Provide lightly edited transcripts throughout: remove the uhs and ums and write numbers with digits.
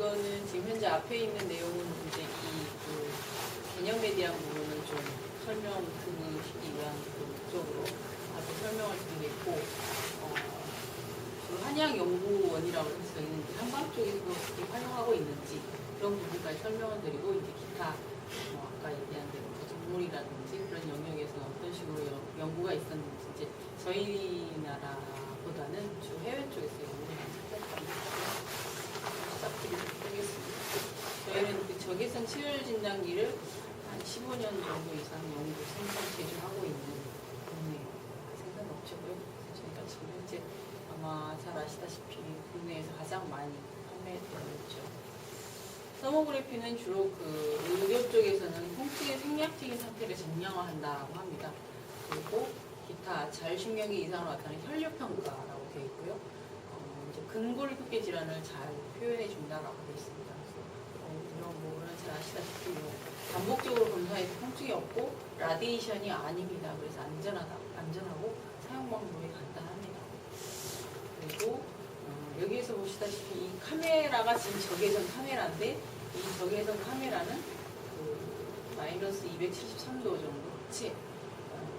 이거는 지금 현재 앞에 있는 내용은 이제 그 개념에 대한 부분을 좀 설명 드리기 위한 목적으로 앞에 설명을 드리고 있고, 한양연구원이라고 해서 저희는 한방 쪽에서 어떻게 활용하고 있는지 그런 부분까지 설명을 드리고, 이제 기타 아까 얘기한 대로 동물이라든지 그런 영역에서 어떤 식으로 연구가 있었는지, 이제 저희 나라보다는 주 해외 쪽에서 연구를 많이 했다는 시작드리도록 하겠습니다. 저희는 그 적외선 치열 진단기를 한 15년 정도 이상 연구, 생산, 제조하고 있는 생산 업체고요. 저희가 지금 현재 아마 잘 아시다시피 국내에서 가장 많이 판매되고 있죠. 서모그래피는 주로 그 의료 쪽에서는 통증의 생리학적인 상태를 정량화한다고 합니다. 그리고 기타 자율신경계 이상으로 나타나는 혈류평가라고 되어 있고요. 이제 근골격계 질환을 잘 표현해 준다라고 되어 있습니다. 그래서 이런 부분은 잘 아시다시피 반복적으로 검사해서 통증이 없고 라디에이션이 아닙니다. 그래서 안전하고 사용 방법이 간단합니다. 그리고 여기에서 보시다시피 이 카메라가 지금 적외선 카메라인데, 이 적외선 카메라는 그 마이너스 273도 정도 흑체,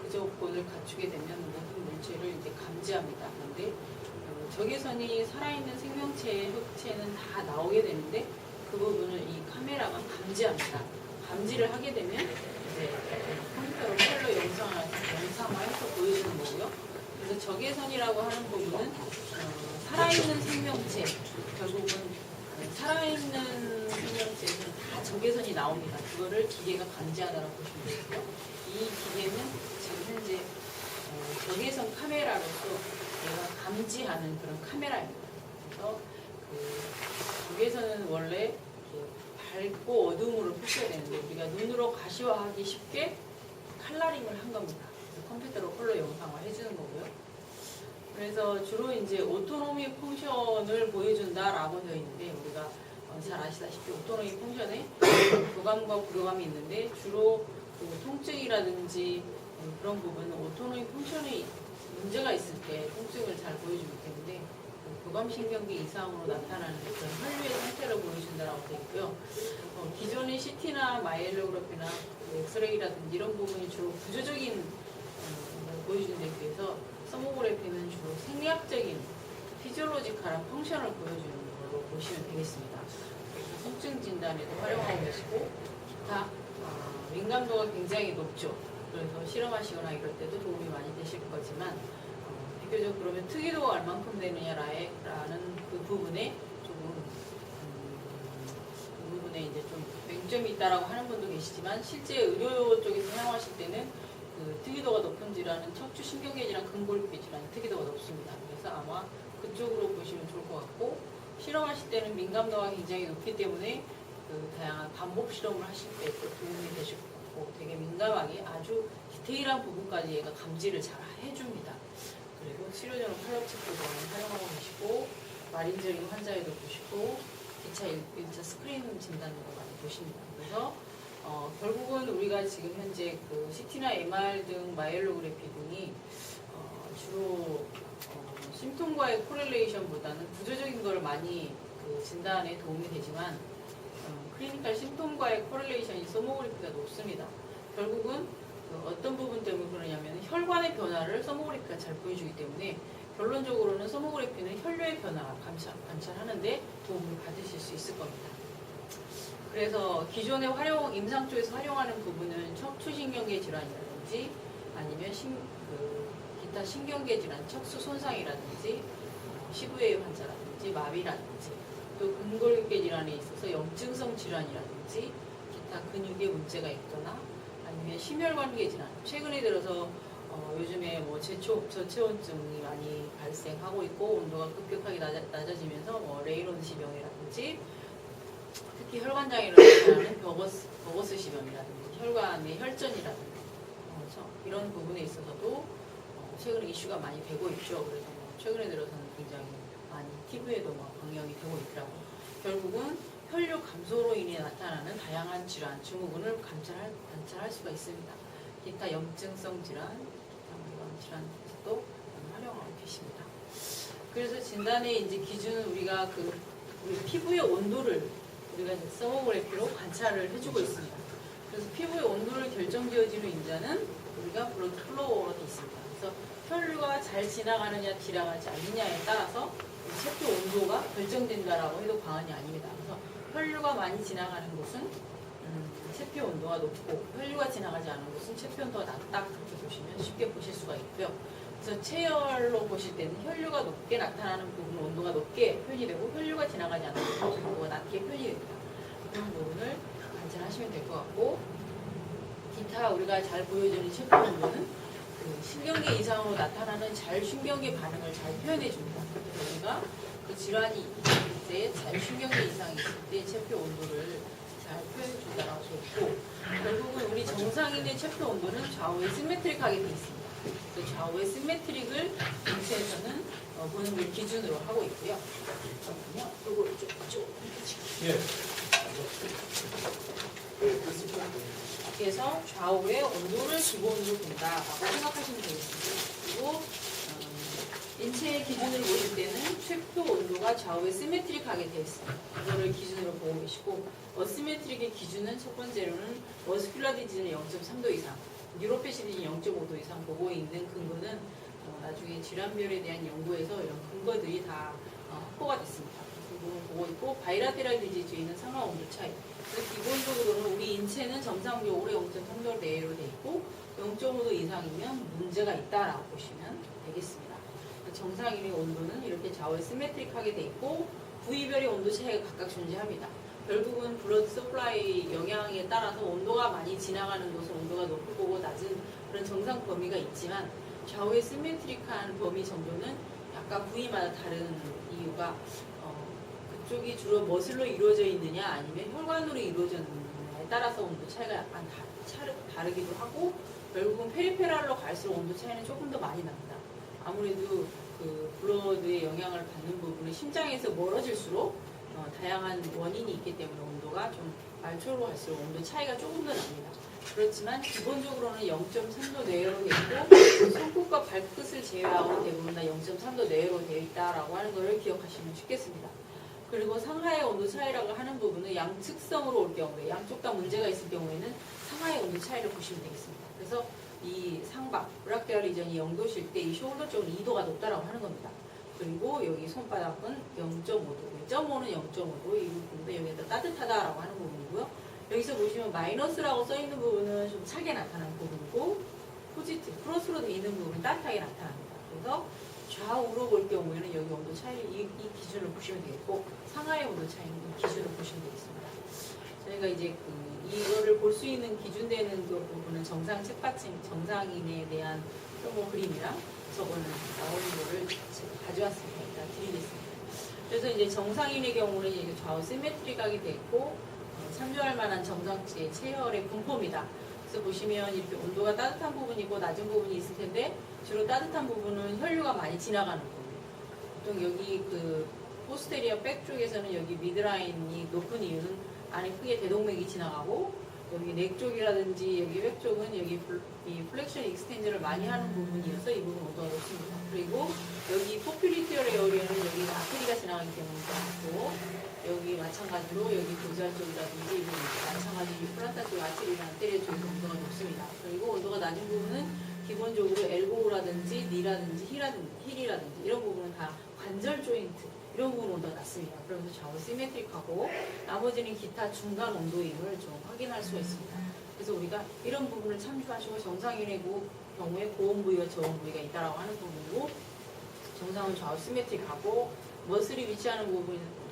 그 조건을 갖추게 되면 모든 물체를 이제 감지합니다. 그런데 적외선이 살아있는 생명체의 흑체는 다 나오게 되는데, 그 부분을 이 카메라가 감지합니다. 감지를 하게 되면 이제 컴퓨터로 컬러 영상화해서 보여주는 거고요. 그래서 적외선이라고 하는 부분은 살아있는 생명체, 결국은 살아있는 생명체에서는 다 적외선이 나옵니다. 그거를 기계가 감지하다라고 보시면 되고요. 이 기계는 지금 현재 적외선 카메라로서 얘가 감지하는 그런 카메라입니다. 그래서 그 적외선은 원래 밝고 어두움으로 표시가 되는데, 우리가 눈으로 가시화하기 쉽게 칼라링을 한 겁니다. 그래서 컴퓨터로 컬러 영상화 해주는 거고요. 그래서 주로 이제 오토노미 펑션을 보여준다라고 되어 있는데, 우리가 잘 아시다시피 오토노미 펑션에 교감과 부교감이 있는데, 주로 그 통증이라든지 그런 부분은 오토노미 펑션이 문제가 있을 때 통증을 잘 보여주기 때문에 교감신경계 이상으로 나타나는 그런 혈류의 상태를 보여준다라고 되어 있고요. 기존의 CT나 마이엘로그래피나 엑스레이라든지 이런 부분이 주로 구조적인 걸 보여주는 데 비해서 서모그래피는 주로 생리학적인 피지올로지컬한 펑션을 보여주는 걸로 보시면 되겠습니다. 그래서 통증 진단에도 활용하고 계시고, 기타 민감도가 굉장히 높죠. 그래서 실험하시거나 이럴 때도 도움이 많이 되실 거지만, 비교적 그러면 특이도가 얼만큼 되느냐라는 그 부분에 조금 그 부분에 이제 좀 맹점이 있다라고 하는 분도 계시지만, 실제 의료 쪽에서 사용하실 때는 그 특이도가 높은 질환은 척추 신경계 질환, 근골격계 질환이 특이도가 높습니다. 그래서 아마 그쪽으로 보시면 좋을 것 같고, 실험하실 때는 민감도가 굉장히 높기 때문에 그 다양한 반복 실험을 하실 때 또 도움이 되실 것 같고, 되게 민감하게 아주 디테일한 부분까지 얘가 감지를 잘 해줍니다. 그리고 치료제는 컬러 체크도 많이 활용하고 계시고, 마린저링 환자에도 보시고, 기차 1차 스크린 진단으로 많이 보십니다. 그래서 결국은 우리가 지금 현재 그 CT나 MR 등 마이엘로그래피 등이 주로 심통과의 코렐레이션보다는 구조적인 걸 많이 그 진단에 도움이 되지만, 클리니컬 심통과의 코렐레이션이 서모그래피가 높습니다. 결국은 어떤 부분 때문에 그러냐면 혈관의 변화를 서모그래피가 잘 보여주기 때문에, 결론적으로는 서모그래피는 혈류의 변화 관찰하는데 도움을 받으실 수 있을 겁니다. 그래서 기존에 임상 쪽에서 활용하는 부분은 척추신경계 질환이라든지 아니면 기타 신경계 질환, 척수 손상이라든지 시부의 환자라든지 마비라든지, 또 근골격계 질환에 있어서 염증성 질환이라든지 기타 근육에 문제가 있거나 아니면 심혈관계 질환, 최근에 들어서 요즘에 뭐 저체온증이 많이 발생하고 있고, 온도가 급격하게 낮아지면서 레이론 지병이라든지, 특히 혈관장애를 나타나는 버거스 시병이라든지 혈관의 혈전이라든지 이런 부분에 있어서도 최근에 이슈가 많이 되고 있죠. 그래서 최근에 들어서는 굉장히 많이 TV에도 방영이 되고 있더라고요. 결국은 혈류 감소로 인해 나타나는 다양한 질환, 증후군을 관찰할 수가 있습니다. 기타 염증성 질환, 이런 질환도 활용하고 계십니다. 그래서 진단의 이제 기준은 우리가 그 우리 피부의 온도를 우리가 이제 서머그래피로 관찰을 해주고 있습니다. 그래서 피부의 온도를 결정지어주는 인자는 우리가 블러드 플로우가 되어 있습니다. 그래서 혈류가 잘 지나가느냐 지나가지 않느냐에 따라서 체표 온도가 결정된다라고 해도 과언이 아닙니다. 그래서 혈류가 많이 지나가는 곳은 체표 온도가 높고 혈류가 지나가지 않은 곳은 체표 온도가 낮다, 그렇게 보시면 쉽게 보실 수가 있고요. 그래서 체열로 보실 때는 혈류가 높게 나타나는 부분은 온도가 높게 표현이 되고 혈류가 지나가지 않는 부분은 온도가 낮게 표현이 됩니다. 그런 부분을 관찰하시면 될 것 같고, 기타 우리가 잘 보여주는 체표 온도는 그 신경계 이상으로 나타나는 자율신경계 반응을 잘 표현해 줍니다. 그래서 우리가 그 질환이 있을 때 자율신경계 이상이 있을 때 체표 온도를 잘 표현해 준다라고 되어 있고, 결국은 우리 정상인의 체표 온도는 좌우에 시메트릭하게 되어 있습니다. 그래서 좌우의 시메트릭을 인체에서는 보는 걸 기준으로 하고 있고요. 잠깐만요. 이걸 쭉 예. 그래서 좌우의 온도를 기본으로 본다라고 생각하시면 되겠습니다. 그리고 인체의 기준을 보실 때는 체표 온도가 좌우에 시메트릭하게 되어 있습니다. 이거를 기준으로 보고 계시고, 어시메트릭의 기준은 첫 번째로는 머스큘러 디지는 0.3도 이상, 뉴로패시디는 0.5도 이상 보고 있는 근거는 나중에 질환별에 대한 연구에서 이런 근거들이 다 확보가 됐습니다. 그 부분을 보고 있고, 바이라테랄 디지즈에는 상하 온도 차이. 기본적으로는 우리 인체는 정상적으로 0.3도 내외로 되어 있고 0.5도 이상이면 문제가 있다라고 보시면 되겠습니다. 정상인의 온도는 이렇게 좌우에 시메트릭하게 되어 있고 부위별의 온도 차이가 각각 존재합니다. 결국은 블러드 서플라이 영향에 따라서 온도가 많이 지나가는 곳은 온도가 높을 거고 낮은 그런 정상 범위가 있지만 좌우에 시메트릭한 범위 정도는 약간 부위마다 다른 이유가 그쪽이 주로 머슬로 이루어져 있느냐 아니면 혈관으로 이루어져 있느냐에 따라서 온도 차이가 약간 다르기도 하고, 결국은 페리페랄로 갈수록 온도 차이는 조금 더 많이 납니다. 아무래도 그 블러드의 영향을 받는 부분은 심장에서 멀어질수록 다양한 원인이 있기 때문에 온도가 좀 말초로 갈수록 온도 차이가 조금 더 납니다. 그렇지만 기본적으로는 0.3도 내외로 되어 있고 손끝과 발끝을 제외하고 대부분 다 0.3도 내외로 되어 있다라고 하는 것을 기억하시면 쉽겠습니다. 그리고 상하의 온도 차이라고 하는 부분은 양측성으로 올 경우에, 양쪽 다 문제가 있을 경우에는 상하의 온도 차이를 보시면 되겠습니다. 그래서 이 상박, 브라키얼 리전이 0도실 때 이 숄더 쪽은 2도가 높다라고 하는 겁니다. 그리고 여기 손바닥은 0.5도, 0.5는 0.5도, 이 부분도 여기가 따뜻하다라고 하는 부분이고요. 여기서 보시면 마이너스라고 써있는 부분은 좀 차게 나타나는 부분이고, 포지티브, 플러스로 되어 있는 부분은 따뜻하게 나타납니다. 그래서 좌우로 볼 경우에는 여기 온도 차이를 이 기준을 보시면 되겠고, 상하의 온도 차이는 이 기준을 보시면 되겠습니다. 저희가 이제 이거를 볼 수 있는 기준되는 그 부분은 정상 책받침, 정상인에 대한 그림이랑 저거는 나오는 거를 제가 가져왔습니다. 일단 드리겠습니다. 그래서 이제 정상인의 경우는 이제 좌우 시메트릭하게 되어 있고, 참조할 만한 정상치의 체열의 분포입니다. 그래서 보시면 이렇게 온도가 따뜻한 부분이 있고 낮은 부분이 있을 텐데, 주로 따뜻한 부분은 혈류가 많이 지나가는 부분. 보통 여기 그 포스테리어 백 쪽에서는 여기 미드라인이 높은 이유는 안에 크게 대동맥이 지나가고, 여기 넥 쪽이라든지 여기 백 쪽은 여기 이 플렉션 익스텐저를 많이 하는 부분이어서 이 부분 온도가 높습니다. 그리고 여기 포퓰리티얼 에어리어는 여기 아테리가 지나가기 때문에 낮고, 여기 마찬가지로 여기 고지혈 쪽이라든지 이 부분 마찬가지로 이 플란타 쪽 아테리나 아테리아 쪽이 온도가 높습니다. 그리고 온도가 낮은 부분은 기본적으로 엘보라든지 니라든지 힐이라든지 이런 부분은 다 관절 조인트 이런 부분 온도가 낮습니다. 그러면서 좌우 시메트릭하고 나머지는 기타 중간 온도임을 좀 확인할 수가 있습니다. 그래서 우리가 이런 부분을 참조하시고 정상인의 경우에 고온 부위와 저온 부위가 있다라고 하는 부분이고, 정상은 좌우 시메트릭하고 머슬이 위치하는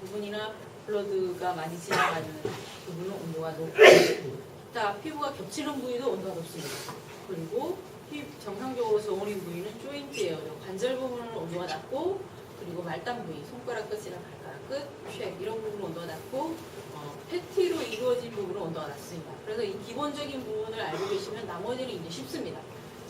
부분이나 블러드가 많이 지나가는 부분은 온도가 높고, 기타 피부가 겹치는 부위도 온도가 높습니다. 그리고 정상적으로 저온인 부위는 조인트예요. 관절 부분은 온도가 낮고, 그리고 말단 부위, 손가락 끝이나 발가락 끝, 쉐 이런 부분은 온도가 낮고, 패티로 이루어진 부분은 온도가 낮습니다. 그래서 이 기본적인 부분을 알고 계시면 나머지는 이제 쉽습니다.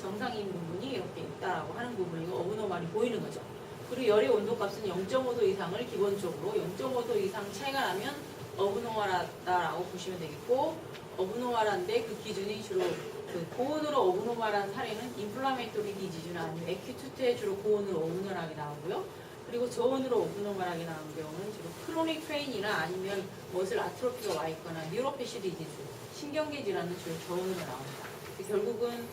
정상인 부분이 이렇게 있다라고 하는 부분이고 어브노멀이 보이는 거죠. 그리고 열의 온도값은 0.5도 이상을 기본적으로 0.5도 이상 차이가 나면 어브노멀하다라고 보시면 되겠고, 어브노멀한데 그 기준이 주로 그 고온으로 어브노멀한 사례는 인플라메이토리 디지즈나 아니면 에큐투트에 주로 고온으로 어브노멀하게 나오고요. 그리고 저온으로 오브노멀하게 나오는 경우는 주로 크로닉 페인이나 아니면 머슬 아트로피가 와 있거나 뉴로패시드 이제 신경계 질환은 주로 저온으로 나옵니다. 결국은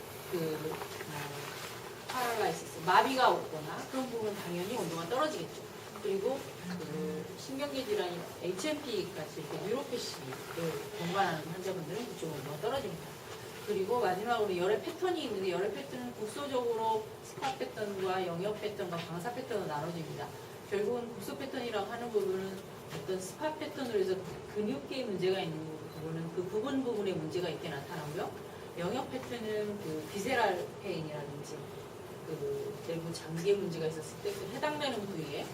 파랄라이시스, 마비가 오거나 그런 부분은 당연히 온도가 떨어지겠죠. 그리고 신경계 질환이 HMP 같이 이렇게 뉴로패시드를 동반하는 환자분들은 그쪽 온도가 떨어집니다. 그리고 마지막으로 열의 패턴이 있는데 열의 패턴은 국소적으로 스팟 패턴과 영역 패턴과 방사 패턴으로 나눠집니다. 결국은 국소 패턴이라고 하는 부분은 어떤 스팟 패턴으로 해서 근육계에 문제가 있는 부분은 그 부분에 문제가 있게 나타나고요. 영역 패턴은 비세랄 페인이라든지 내부 장기에 문제가 있었을 때 해당되는 부위에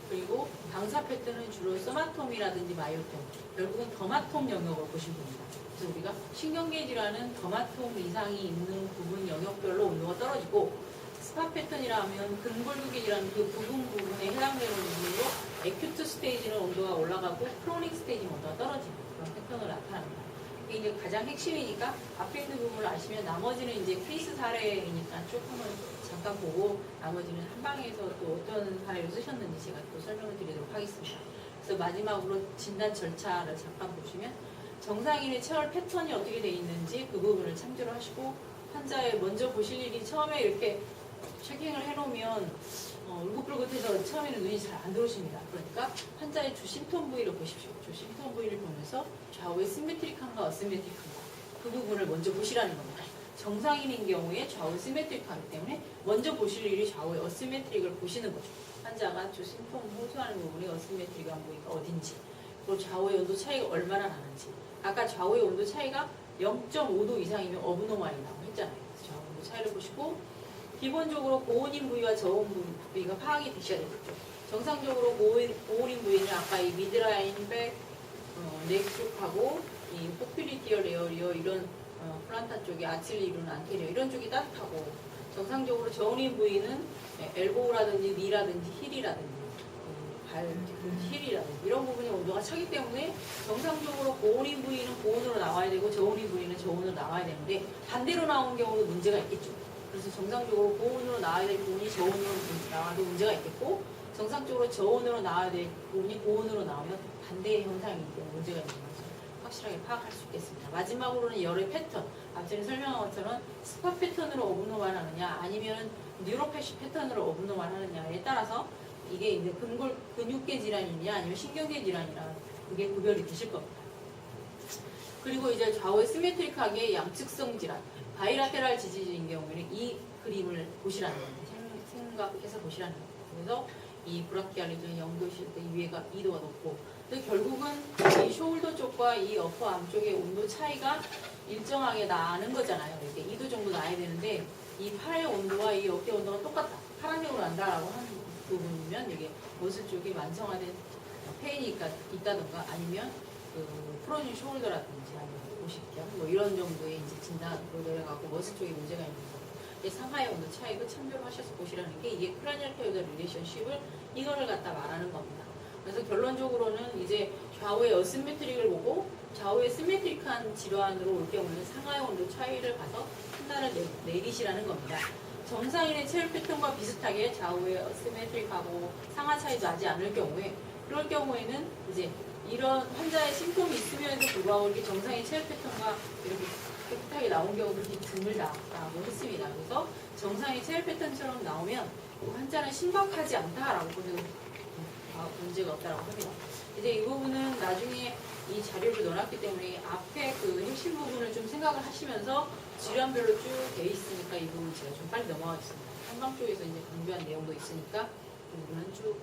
그리고 방사 패턴은 주로 소마톰이라든지 마이오톰, 결국은 더마톰 영역을 보시면 됩니다. 그래서 우리가 신경계 질환은 더마톰 이상이 있는 부분 영역별로 온도가 떨어지고 스팟 패턴이라 하면 근골격계 질환 그 부분에 해당되는 부분으로 에큐트 스테이지는 온도가 올라가고 크로닉 스테이지는 온도가 떨어지는 그런 패턴으로 나타납니다. 이게 이제 가장 핵심이니까 앞에 있는 부분을 아시면 나머지는 이제 케이스 사례이니까 쭉 한번 잠깐 보고 나머지는 한방에서 또 어떤 사례를 쓰셨는지 제가 또 설명을 드리도록 하겠습니다. 그래서 마지막으로 진단 절차를 잠깐 보시면 정상인의 체열 패턴이 어떻게 되어 있는지 그 부분을 참조를 하시고 환자의 먼저 보실 일이 처음에 이렇게 체킹을 해놓으면 울긋불긋해서 처음에는 눈이 잘 안 들어오십니다. 그러니까 환자의 주 심통 부위를 보십시오. 주 심통 부위를 보면서 좌우에 시메트릭한가 어시메트릭한가 그 부분을 먼저 보시라는 겁니다. 정상인인 경우에 좌우 시메트릭하기 때문에 먼저 보실 일이 좌우의 어시메트릭을 보시는 거죠. 환자가 주 심통을 호소하는 부분이 어시메트릭한 부위가 어딘지 그리고 좌우의 온도 차이가 얼마나 나는지 아까 좌우의 온도 차이가 0.5도 이상이면 어브노멀이라고 했잖아요. 그래서 좌우 온도 차이를 보시고 기본적으로 고온인 부위와 저온 부위가 파악이 되셔야 되겠죠. 정상적으로 고온인 부위는 아까 이 미드라인, 백, 넥 쪽하고 이 포퓰리티어 레어리어 이런 플란타 쪽이 아칠리룬, 안테리어 이런 쪽이 따뜻하고 정상적으로 저온인 부위는 엘보우라든지 니라든지 힐이라든지 발, 힐이라든지 이런 부분이 온도가 차기 때문에 정상적으로 고온인 부위는 고온으로 나와야 되고 저온인 부위는 저온으로 나와야 되는데 반대로 나온 경우도 문제가 있겠죠. 그래서 정상적으로 고온으로 나와야 될 부분이 저온으로 나와도 문제가 있겠고 정상적으로 저온으로 나와야 될 부분이 고온으로 나오면 반대의 현상이 문제가 있는 것을 확실하게 파악할 수 있겠습니다. 마지막으로는 열의 패턴, 앞전에 설명한 것처럼 스팟 패턴으로 오브노멀 하느냐 아니면 뉴로패시 패턴으로 오브노멀 하느냐에 따라서 이게 이제 근육계 질환이냐 아니면 신경계 질환이냐 그게 구별이 되실 겁니다. 그리고 이제 좌우에 시메트릭하게 양측성 질환 바이라테랄 지지인 경우에는 이 그림을 보시라는 겁니다. 생각해서 보시라는 겁니다. 그래서 이 브라키알리존 0도실 때 위에가 2도가 높고 결국은 이 숄더 쪽과 이 어퍼 암 쪽의 온도 차이가 일정하게 나는 거잖아요. 이렇게 2도 정도 나야 되는데 이 팔의 온도와 이 어깨 온도가 똑같다. 파란색으로 난다라고 하는 부분이면 이게 머슬 쪽이 완성화된 페인이 있다던가 아니면 프로진 숄더라든지 아니면 고식경 뭐 이런 정도의 이제 진단으로 내려가고 머슬 쪽에 문제가 있는 거. 상하의 온도 차이도 참조를 하셔서 보시라는 게 이게 크라니얼 페어더 릴레이션십을 이거를 갖다 말하는 겁니다. 그래서 결론적으로는 이제 좌우의 어시메트릭을 보고 좌우의 시메트릭한 질환으로 올 경우는 상하의 온도 차이를 봐서 판단을 내리시라는 겁니다. 정상인의 체열 패턴과 비슷하게 좌우의 어시메트릭하고 상하 차이 나지 않을 경우에 그럴 경우에는 이제 이런 환자의 심통이 있으면서 불구하고 이렇게 정상의 체열 패턴과 이렇게 깨끗하게 나온 경우가 그렇게 드물다라고 했습니다. 그래서 정상의 체열 패턴처럼 나오면 환자는 심박하지 않다라고 보는 문제가 없다라고 합니다. 이제 이 부분은 나중에 이 자료를 넣어놨기 때문에 앞에 그 핵심 부분을 좀 생각을 하시면서 질환별로 쭉 돼 있으니까 이 부분 제가 좀 빨리 넘어가겠습니다. 한방 쪽에서 이제 강조한 내용도 있으니까 이 부분은 쭉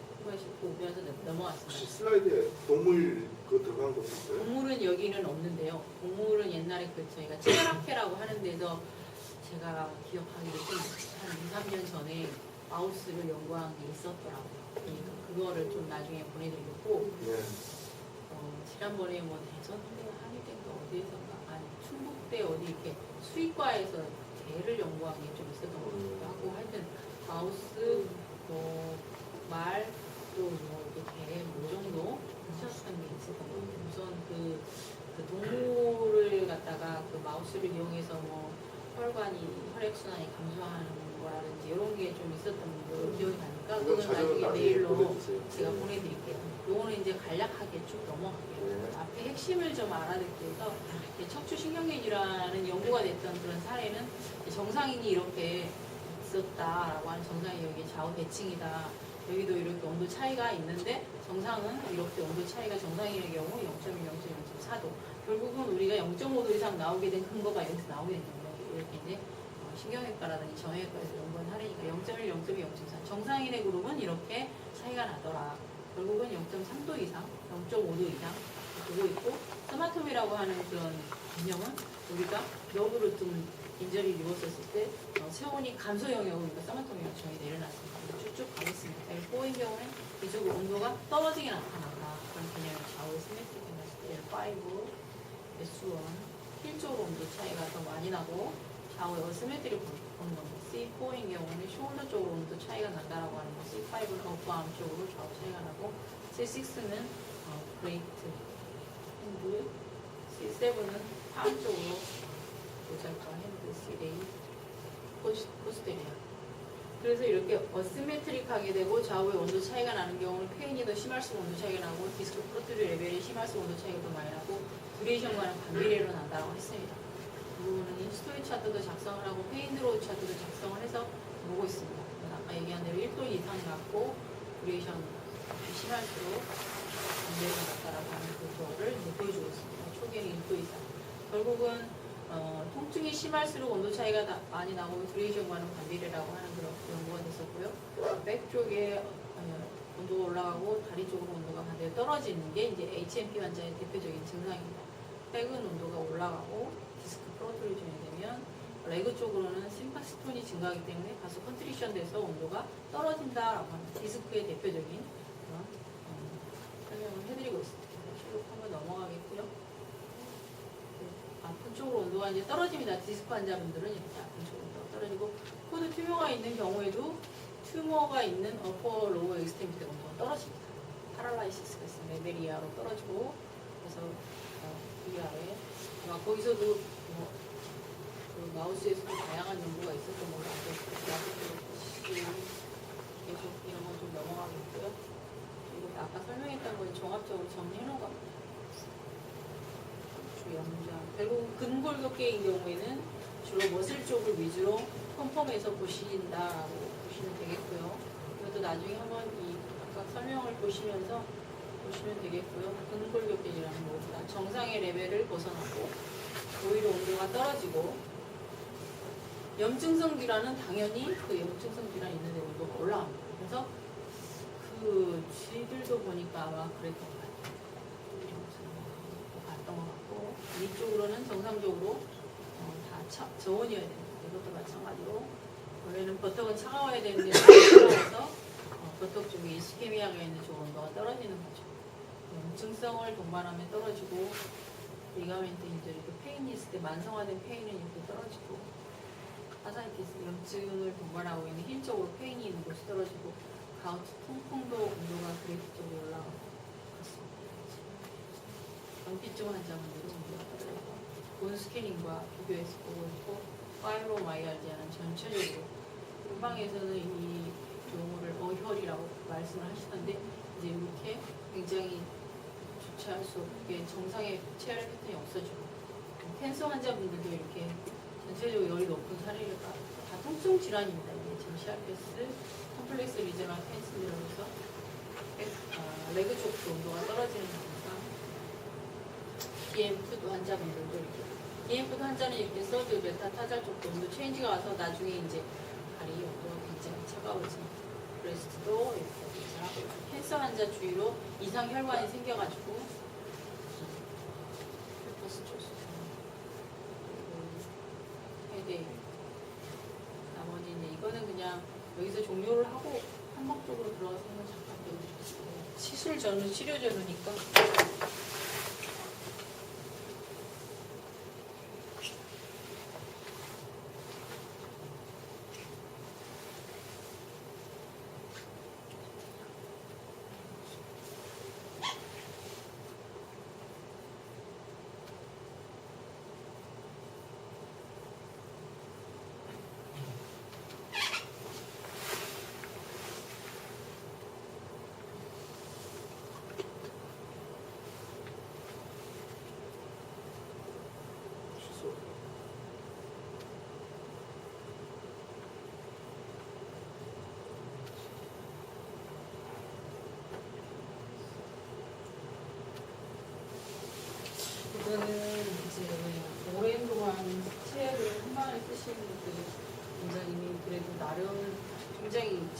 보면서 넘어갔습니다. 혹시 슬라이드에 동물 들어간 거 있어요? 동물은 여기는 없는데요. 동물은 옛날에 저희가 체라케라고 하는 데서 제가 기억하기로 한 2, 3년 전에 마우스를 연구한 게 있었더라고요. 그러니까 그거를 좀 나중에 보내드리고 네. 지난번에 뭐 대전대 한의대인가 어디에선가 아니 충북대 어디 이렇게 수의과에서 개를 연구한 게 좀 있었던 것 같기도 하고 하여튼 마우스 말 또 뭐 이렇게 개 정도 하셨던 게 있었던 것 같아요. 우선 그 동물을 갖다가 그 마우스를 이용해서 뭐 혈관이 혈액순환이 감소하는 거라든지 이런 게 좀 있었던 걸로 기억이 나는 있으니까 그건 그건 자료는 나중에 나중에 메일로 보내주세요. 제가 보내드릴게요. 요거는 이제 간략하게 쭉 넘어갈게요. 네. 앞에 핵심을 좀 알아듣기 위해서 척추신경계 질환은 연구가 됐던 그런 사례는 정상인이 이렇게 있었다라고 하는 정상이 여기 좌우 대칭이다. 여기도 이렇게 온도 차이가 있는데 정상은 이렇게 온도 차이가 정상인의 경우 0.1, 0.4도. 결국은 우리가 0.5도 이상 나오게 된 근거가 여기서 나오게 된 거예요. 이렇게 이제 신경외과라든지 정형외과에서 연구한 사례니까 0.1, 0.2, 0.4. 정상인의 그룹은 이렇게 차이가 나더라. 결국은 0.3도 이상, 0.5도 이상 보고 있고 서마톰이라고 하는 그런 개념은 우리가 역으로 좀 인절이 입었었을 때 체온이 감소 영역으로 우리가 서마톰 요청이 내려놨습니다. 쭉쭉 가겠습니다. L4인 경우는 이쪽으로 온도가 떨어지게 나타난다. 그런 개념의 좌우의 시메트릭 해놨을 때 L5, S1, 힐 쪽으로 온도 차이가 더 많이 나고 좌우의 어시메트릭 보는 겁니다. C4인 경우는 숄더 쪽으로 온도 차이가 난다라고 하는 거. C5는 어퍼암 쪽으로 좌우 차이가 나고 C6는 브레이트 핸드, C7은 팜 쪽으로 모자이크 핸드, C8 포스테리아. 그래서 이렇게 어시메트릭하게 되고 좌우의 온도 차이가 나는 경우는 페인이 더 심할수록 온도 차이가 나고 디스크 프로트리 레벨이 심할수록 온도 차이가 더 많이 나고 듀레이션과는 반비례로 난다고 했습니다. 이 부분은 히스토리 차트도 작성을 하고 페인드로우 차트도 작성을 해서 보고 있습니다. 아까 얘기한 대로 1도 이상 낮고 듀레이션 심할수록 반비례가 낮다라고 하는 그거를 보여주고 있습니다. 초기에는 1도 이상. 결국은 통증이 심할수록 온도 차이가 많이 나고 듀레이션과는 반비례라고 하는 그런 연구가 됐었고요. 백 쪽에 온도가 올라가고 다리 쪽으로 온도가 반대로 떨어지는 게 이제 HMP 환자의 대표적인 증상입니다. 백은 온도가 올라가고 디스크 프로트루전이 되면 레그 쪽으로는 심파스톤이 증가하기 때문에 가서 컨트리션 돼서 온도가 떨어진다라고 하는 디스크의 대표적인 그런 설명을 해드리고 있습니다. 쭉 한번 넘어가겠고요. 아픈 쪽으로 온도가 이제 떨어집니다. 디스크 환자분들은 이렇게 아픈 쪽으로 온도가 떨어지고 코드 튜머가 있는 경우에도 튜머가 있는 어퍼 로우 엑스트리미티 온도가 떨어집니다. 파랄라이시스가 있으면 레벨 이하로 떨어지고 그래서 이하에 거기서도 그 마우스에서도 다양한 연구가 있었던 걸로 알고 있고요. 계속 이런 건 좀 넘어가겠고요. 그리고 아까 설명했던 걸 종합적으로 정리해놓은 겁니다. 연장. 결국 근골격계인 경우에는 주로 머슬 쪽을 위주로 펌펌해서 보신다라고 보시면 되겠고요. 이것도 나중에 한번 이 아까 설명을 보시면서 보시면 되겠고요. 근골격계라는 것보다 정상의 레벨을 벗어나고 오히려 온도가 떨어지고 염증성 질환은 당연히 그 염증성 질환 있는 데 온도가 올라갑니다. 그래서 그 쥐들도 보니까 아마 그랬던 것 같아요. 봤던 것 같고 위쪽으로는 정상적으로 다 저온이어야 됩니다. 이것도 마찬가지로 원래는 버터가 차가워야 되는데 차가워서 버터 쪽에 이스케미아가 있는 쪽 온도가 떨어지는 거죠. 염증성을 동반하면 떨어지고 리가멘트 인절이 페인이 있을 때 만성화된 페인은 이렇게 떨어지고 파사이티스 염증을 동반하고 있는 힐 쪽으로 페인이 있는 곳이 떨어지고 가우트 통풍도 온도가 그래프 쪽으로 올라가고 그렇습니다. 경피증 환자분들은 온도가 떨어지고 본 스캐닝과 비교해서 보고 있고 파이브로마이알지아는 전체적으로 후방에서는 이 용어를 어혈이라고 말씀을 하시던데 이제 이렇게 굉장히 주체할 수 없게 정상의 체열 패턴이 없어지고 캔서 환자분들도 이렇게 전체적으로 열이 높은 사례가 다 통증 질환입니다. 이게 젠시아페스 컴플렉스 리저널 캔슬러로서 레그 쪽도 온도가 떨어지는 거니까 DMF도 환자분들도 이렇게 DMF도 환자는 이렇게 서드 메타 타잘 쪽도 온도 체인지가 와서 나중에 이제 다리 온도가 굉장히 차가워집니다. 브레스트도 이렇게 하고 캔서 환자 주위로 이상 혈관이 생겨가지고 헬퍼스트로스 헤데이 나머지 이제 이거는 그냥 여기서 종료를 하고 한목적으로 들어가서 한번 잠깐 배워드리겠습니다. 시술 전후 치료 전후니까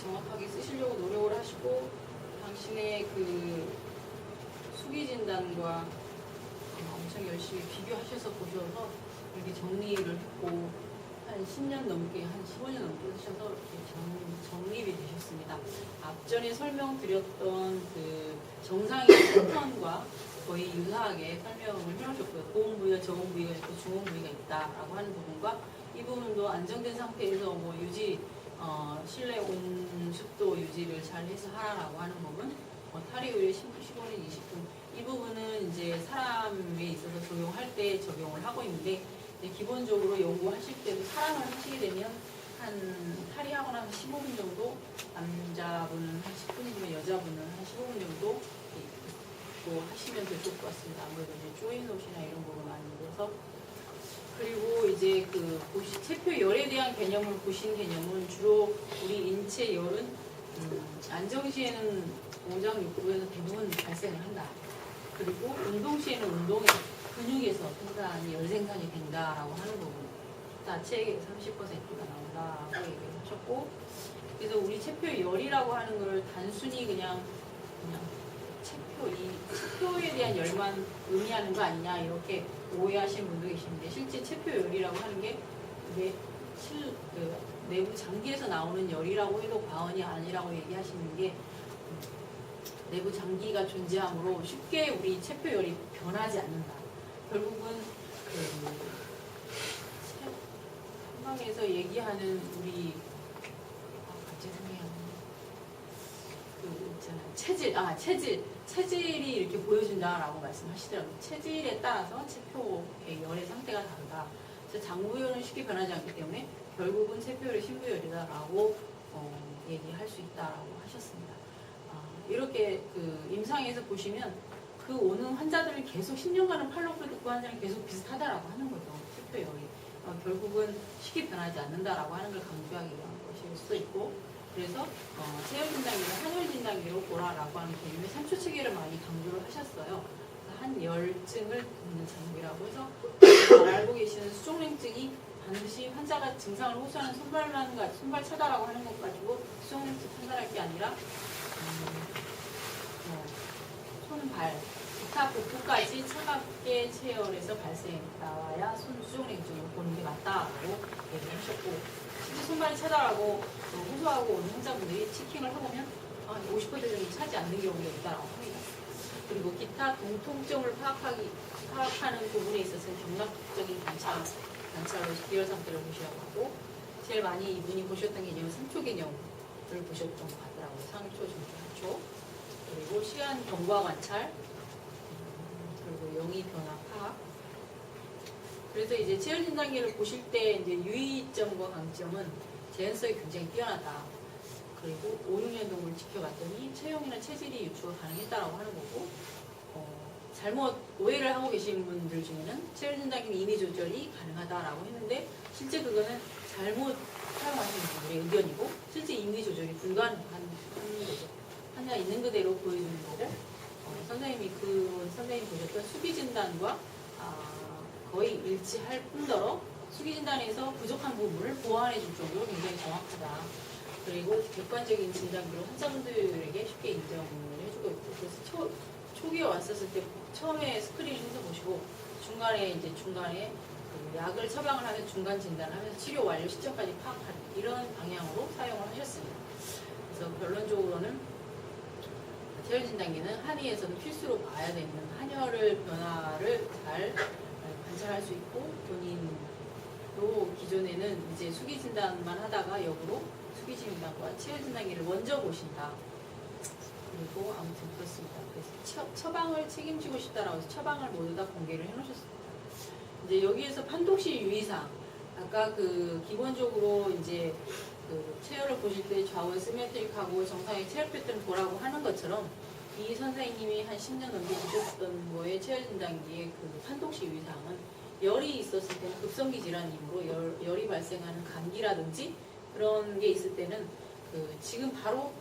정확하게 쓰시려고 노력을 하시고 당신의 그 수기 진단과 엄청 열심히 비교하셔서 보셔서 이렇게 정리를 했고 한 10년 넘게 한 15년 넘게 하셔서 이렇게 정립이 되셨습니다. 앞전에 설명드렸던 그 정상의 패턴과 거의 유사하게 설명을 해놓으셨고요. 고온 부위와 저온 부위가 있고 중온 부위가 있다라고 하는 부분과 이 부분도 안정된 상태에서 뭐 유지 실내 온습도 유지를 잘 해서 하라라고 하는 부분, 탈의율이 15년 20분 이 부분은 이제 사람에 있어서 적용할 때 적용을 하고 있는데 기본적으로 연구하실 때도 사람을 하시게 되면 한 탈의하거나 한 15분 정도, 남자분은 한 10분이면 여자분은 한 15분 정도 하시면 될 것 같습니다. 아무래도 이제 조인 옷이나 이런 거가 많이 들어서. 그리고 이제 그 체표 열에 대한 개념을 보신 개념은 주로 우리 인체 열은 안정 시에는 오장 육부에서 대부분 발생을 한다. 그리고 운동 시에는 운동의 근육에서 열 생산이 된다라고 하는 부분. 자체의 30%가 나온다라고 얘기를 하셨고, 그래서 우리 체표 열이라고 하는 걸 단순히 그냥 체표에 대한 열만 의미하는 거 아니냐 이렇게 오해하시는 분도 계시는데, 실제 체표 열이라고 하는 게 내부 장기에서 나오는 열이라고 해도 과언이 아니라고 얘기하시는 게, 내부 장기가 존재하므로 쉽게 우리 체표 열이 변하지 않는다. 결국은 한방에서 얘기하는 우리 갑자기 생각이 안 나네. 체질이 이렇게 보여준다라고 말씀하시더라고요. 체질에 따라서 체표의 열의 상태가 다르다. 그래서 장부열은 쉽게 변하지 않기 때문에 결국은 체표열이 신부열이다라고 얘기할 수 있다라고 하셨습니다. 이렇게 그 임상에서 보시면 그 오는 환자들을 계속 10년간은 팔로우를 듣고 환자는 계속 비슷하다라고 하는 거죠. 체표열이. 결국은 쉽게 변하지 않는다라고 하는 걸 강조하기 위한 것일 수도 있고, 그래서 체열 진단기를 한열 진단기로 보라라고 하는 개념의 3초 체계를 많이 강조를 하셨어요. 한 열증을 돕는 장비라고 해서 잘 알고 계시는 수족냉증이 반드시 환자가 증상을 호소하는 손발 차다라고 하는 것 가지고 수족냉증 판단할 게 아니라 손, 발, 기타 복부까지 차갑게 체열해서 발생했다야 수족냉증을 보는 게 맞다라고 얘기를 하셨고, 실제 손발이 차다라고 호소하고 오는 환자분들이 체킹을 해보면 50% 정도 차지 않는 경우가 있다라고 합니다. 그리고 기타 동통증을 파악하는 부분에 있어서는 경락적인 관찰로 기혈 상태를 보셔야 하고, 제일 많이 이분이 보셨던 개념은 3초 개념을 보셨던 것 같더라고요. 3초, 정도 4초. 그리고 시간 경과 관찰, 그리고 영이 변화 파악. 그래서 이제 체열 진단기를 보실 때 이제 유의점과 강점은 재현성이 굉장히 뛰어나다. 그리고 5, 6년 동안 지켜봤더니 체형이나 체질이 유추가 가능했다라고 하는 거고, 잘못 오해를 하고 계신 분들 중에는 체열 진단기는 임의 조절이 가능하다라고 했는데, 실제 그거는 잘못 사용하시는 분들의 의견이고, 실제 임의 조절이 불가능한 거죠. 환자 있는 그대로 보여주는 거고, 선생님이 선생님이 보셨던 수기 진단과 거의 일치할 뿐더러 수기 진단에서 부족한 부분을 보완해 줄 정도로 굉장히 정확하다. 그리고 객관적인 진단기로 환자분들에게 쉽게 인정을 해주고 있고, 그래서 초기에 왔었을 때 처음에 스크린을 해서 보시고 중간에 그 약을 처방을 하면 중간 진단을 하면서 치료 완료 시점까지 파악하는 이런 방향으로 사용을 하셨습니다. 그래서 결론적으로는 체열 진단기는 한의에서도 필수로 봐야 되는 한혈의 변화를 잘 관찰할 수 있고, 본인도 기존에는 이제 수기 진단만 하다가 역으로 수기 진단과 체열 진단기를 먼저 보신다. 그리고 아무튼 그렇습니다. 그래서 처방을 책임지고 싶다라고 해서 처방을 모두 다 공개를 해놓으셨습니다. 이제 여기에서 판독시 유의사항, 아까 그 기본적으로 이제 그 체열을 보실 때 좌우 시메트릭하고 정상의 체열 패턴을 보라고 하는 것처럼, 이 선생님이 한 10년 넘게 보셨던 거의 체열 진단기의 그 판독시 유의사항은 열이 있었을 때는 급성기 질환이므로 열이 발생하는 감기라든지 그런 게 있을 때는 지금 바로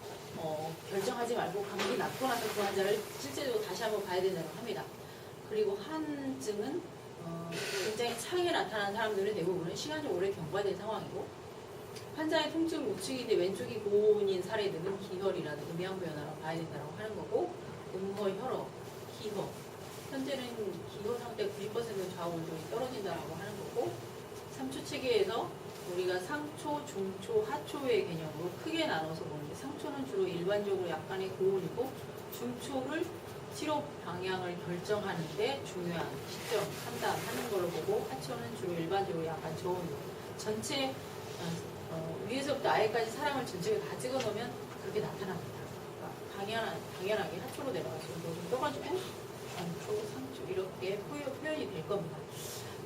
결정하지 말고 감기 낫고 나서 그 환자를 실제로 다시 한번 봐야 된다고 합니다. 그리고 한증은 굉장히 차게 나타나는 사람들의 대부분은 시간이 오래 경과된 상황이고, 환자의 통증 우측인데 왼쪽이 고온인 사례들은 기혈이라는 음양 변화라고 봐야 된다고 하는 거고, 음허, 혈어, 기허. 현재는 기허 상태 90% 좌우 온도이 떨어진다라고 하는 거고, 3초 체계에서 우리가 상초, 중초, 하초의 개념으로 크게 나눠서 보는데, 상초는 주로 일반적으로 약간의 고온이고, 중초를 치료 방향을 결정하는데 중요한 시점 판단하는 걸로 보고, 하초는 주로 일반적으로 약간 저온이고, 전체 위에서부터 아래까지 사람을 전체를 다 찍어놓으면 그렇게 나타납니다. 그러니까 당연하게 하초로 내려가서 좀 떠가지고 상초, 상초 이렇게 표현이 될 겁니다.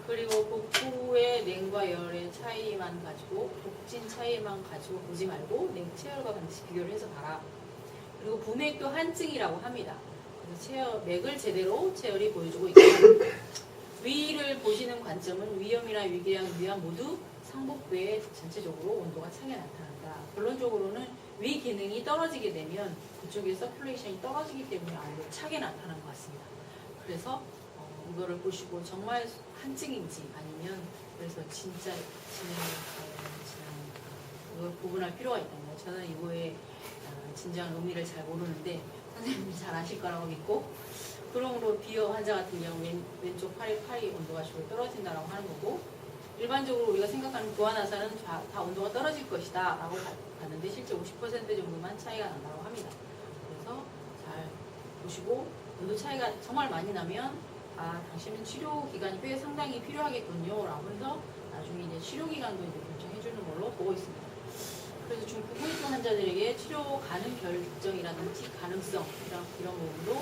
그리고 복부의 냉과 열의 차이만 가지고, 독진 차이만 가지고 보지 말고 체열과 반드시 비교를 해서 봐라. 그리고 부맥도 한증이라고 합니다. 그래서 맥을 제대로 체열이 보여주고 있고, 위를 보시는 관점은 위염이나 위궤양, 위암 모두 상복부에 전체적으로 온도가 차게 나타난다. 결론적으로는 위 기능이 떨어지게 되면 그쪽에 서큘레이션이 떨어지기 때문에 아무래도 차게 나타난 것 같습니다. 그래서 이거를 보시고 정말 한증인지 아니면 그래서 진짜 이걸 구분할 필요가 있다면, 저는 이거의 진정한 의미를 잘 모르는데 선생님이 잘 아실 거라고 믿고, 그러므로 비어 환자 같은 경우 왼쪽 팔이 온도가 주로 떨어진다라고 하는 거고, 일반적으로 우리가 생각하는 부안화사는 다 온도가 떨어질 것이다 라고 봤는데 실제 50% 정도만 차이가 난다고 합니다. 그래서 잘 보시고, 온도 차이가 정말 많이 나면 당신은 치료 기간이 꽤 상당히 필요하겠군요 라고 해서 나중에 이제 치료 기간도 이제 결정해 주는 걸로 보고 있습니다. 그래서 중풍후유증 환자들에게 치료 가능 결정이라든지 가능성 이런 부분도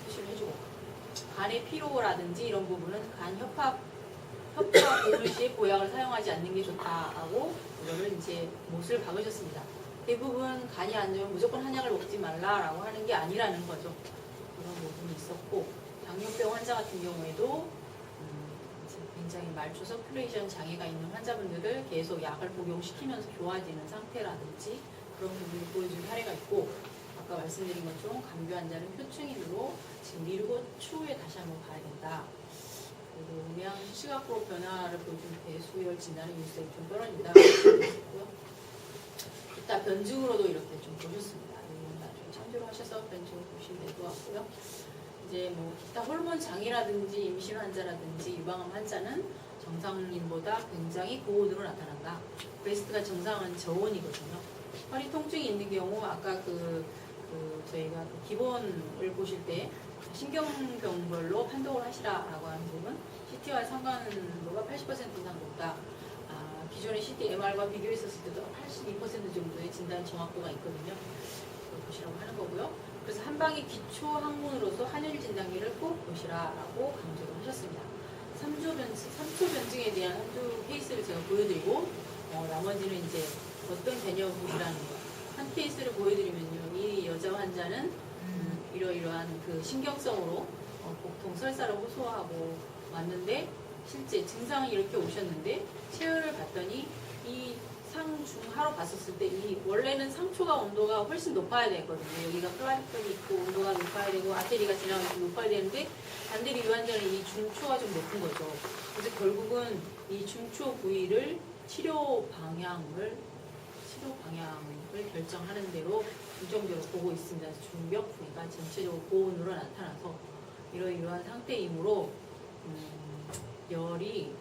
표시를 해주고, 간의 피로라든지 이런 부분은 간 협파 고물 시에 보약을 사용하지 않는 게 좋다라고 이거를 이제 못을 박으셨습니다. 대부분 간이 안 좋으면 무조건 한약을 먹지 말라라고 하는 게 아니라는 거죠. 그런 부분이 있었고, 당뇨병 환자 같은 경우에도 굉장히 말초 서큘레이션 장애가 있는 환자분들을 계속 약을 복용시키면서 좋아지는 상태라든지 그런 부분을 보여준 사례가 있고, 아까 말씀드린 것처럼 감기 환자는 표층인으로 지금 미루고 추후에 다시 한번 봐야 된다. 그리고 음양 시각으로 변화를 보여준 배수열 진단의 유수액이 좀 떨어진다. 이따 변증으로도 이렇게 좀 보셨습니다. 이건 나중에 참조를 하셔서 변증을 보시면 될 것 같고요. 이제 뭐 기타 호르몬 장애라든지 임신 환자라든지 유방암 환자는 정상인보다 굉장히 고온으로 나타난다. 브레스트가 정상은 저온이거든요. 허리 통증이 있는 경우 아까 저희가 기본을 보실 때 신경병별로 판독을 하시라라고 하는 부분, CT와 상관도가 80% 이상 높다. 기존의 CT, MR과 비교했었을 때도 82% 정도의 진단 정확도가 있거든요. 그걸 보시라고 하는 거고요. 그래서 한방의 기초 학문으로서 한일 진단기를 꼭 보시라라고 강조를 하셨습니다. 3초 변증에 대한 한두 케이스를 제가 보여드리고, 나머지는 이제 어떤 개념을 보시라는 거. 한 케이스를 보여드리면요, 이 여자 환자는 이러이러한 그 신경성으로 복통 설사를 호소하고 왔는데, 실제 증상이 이렇게 오셨는데 체열을 봤더니 이 상중하로 봤었을 때 이 원래는 상초가 온도가 훨씬 높아야 되거든요. 여기가 플라이팬이 있고 온도가 높아야 되고 아테리가 지나가면서 높아야 되는데, 반대로 이 환자는 이 중초가 좀 높은 거죠. 그래서 결국은 이 중초 부위를 치료 방향을 결정하는 대로 중점적으로 보고 있습니다. 중벽 부위가 전체적으로 고온으로 나타나서 이러이러한 상태이므로 열이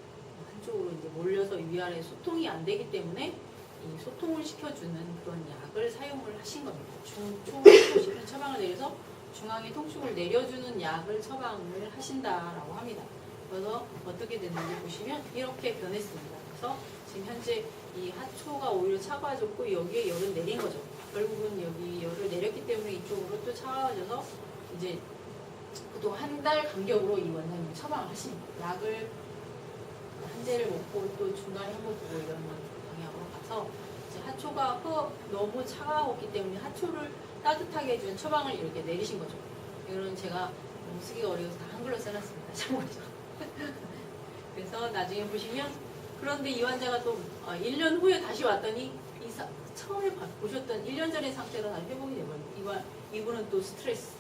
한쪽으로 이제 몰려서 위아래 소통이 안 되기 때문에 이 소통을 시켜주는 그런 약을 사용을 하신 겁니다. 중초를 처방을 내려서 중앙에 통증을 내려주는 약을 처방을 하신다라고 합니다. 그래서 어떻게 됐는지 보시면 이렇게 변했습니다. 그래서 지금 현재 이 하초가 오히려 차가워졌고 여기에 열을 내린 거죠. 결국은 여기 열을 내렸기 때문에 이쪽으로 또 차가워져서 이제 보통 한 달 간격으로 이 원장님이 처방을 하십니다. 약을 한 재를 먹고 또 중간에 한번 보고 이런 방향으로 가서 이제 하초가 너무 차가웠기 때문에 하초를 따뜻하게 해주는 처방을 이렇게 내리신 거죠. 이거는 제가 너무 쓰기가 어려워서 다 한글로 써놨습니다. 참고죠. 그래서 나중에 보시면, 그런데 이 환자가 또 1년 후에 다시 왔더니 처음에 보셨던 1년 전의 상태로 다시 회복이 되거든요. 이분은 또 스트레스,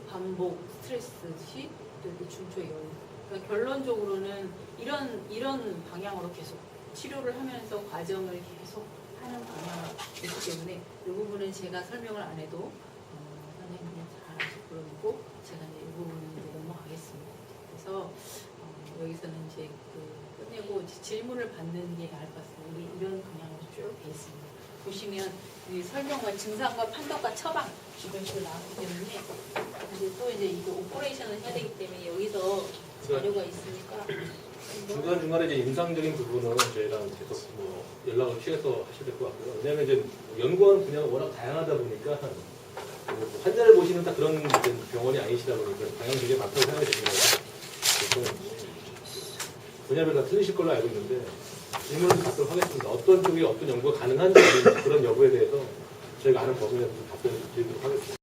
반복 스트레스시 또 이렇게 중초에 그러니까 결론적으로는 이런 방향으로 계속 치료를 하면서 과정을 계속 하는 분야이기 때문에 이 부분은 제가 설명을 안 해도 선생님이 잘 아실 거고 제가 이제 이 부분은 이제 넘어가겠습니다. 그래서 여기서는 이제 끝내고 이제 질문을 받는 게 나을 것 같습니다. 우리 이런 방향으로 쭉 돼 있습니다. 보시면 이 설명과 증상과 판독과 처방 이런 식으로 나왔기 때문에 이제 또 이제 이거 오퍼레이션을 해야 되기 때문에 여기서 자료가 있으니까 중간중간에 이제 임상적인 부분은 저희랑 계속 뭐 연락을 취해서 하셔야 될 것 같고요. 왜냐하면 이제 연구하는 분야가 워낙 다양하다 보니까 뭐 환자를 보시는 딱 그런 이제 병원이 아니시다 보니까 방향이 되게 많다고 생각이 됩니다. 그래서 분야별로 다 틀리실 걸로 알고 있는데 질문을 받도록 하겠습니다. 어떤 쪽에 어떤 연구가 가능한지 그런 여부에 대해서 저희가 아는 범위 내에서 답변을 드리도록 하겠습니다.